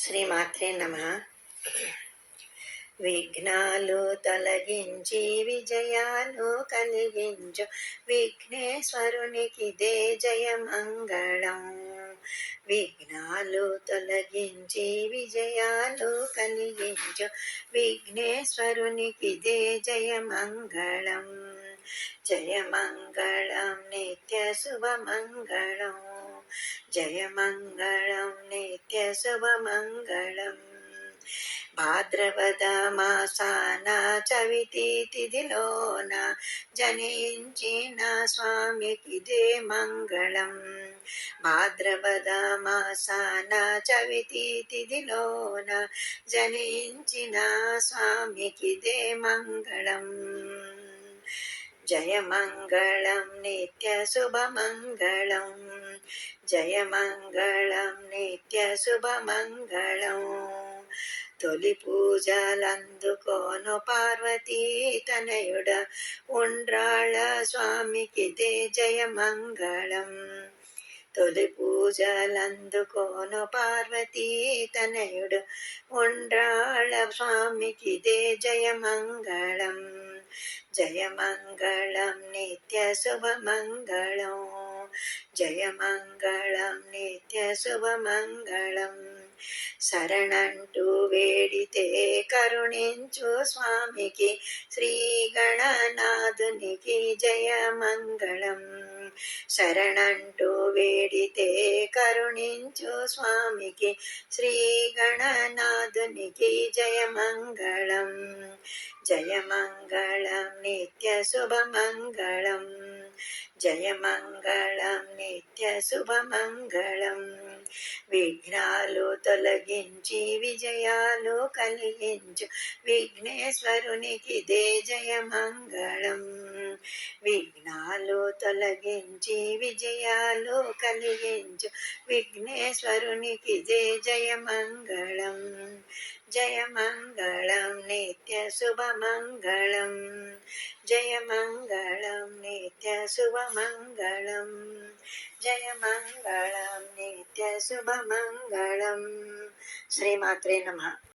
శ్రీమాత్రే నమః. విఘ్నాలు తొలగించి విజయాలు కలిగించు విఘ్నేశ్వరునికిదే జయమంగళం. విఘ్నాలు తొలగించి విజయాలు కలిగించు విఘ్నేశ్వరునికిదే జయమంగళం. జయమంగళం నిత్య శుభమంగళం. జయమంగళం నిత్య శుభమంగళం. భాద్రపద మాసాన చవితి తిథిలోన జనించిన స్వామికిదే మంగళం. భాద్రపద మాసాన చవితి తిథిలోన జనించిన స్వామికిదే మంగళం. జయమంగళం నిత్య శుభమంగళం. జయమంగళం నిత్య శుభమంగళం. తొలి పూజలందుకోను పార్వతీ తనయుడ ఉండ్రాళ్ళ స్వామికిదే జయమంగళం. తొలి పూజలందుకోను పార్వతీ తనయుడు ఉండ్రాళ్ళ స్వామికిదే జయమంగళం. జయమంగళం నిత్య శుభమంగళం. జయమంగళం నిత్య శుభమంగళం. శరణంటూ వేడితే కరుణించు స్వామికి శ్రీ గణనాథునికి జయమంగళం. శరణంటూ వేడితే కరుణించు స్వామికి శ్రీ గణనాథునికి జయమంగళం. జయమంగళం నిత్య శుభమంగళం. జయమంగళం నిత్య శుభమంగళం. విఘ్నాలు తొలగించి విజయాలు కలిగించు విఘ్నేశ్వరునికిదే జయమంగళం. విఘ్నాలు తొలగించి విజయాలు కలిగించు విఘ్నేశ్వరునికిదే జయమంగళం. జయమంగళం నిత్య శుభమంగళం. జయమంగళం నిత్య శుభమంగళం. జయమంగళం నిత్య శుభమంగళం. శ్రీమాత్రే నమః.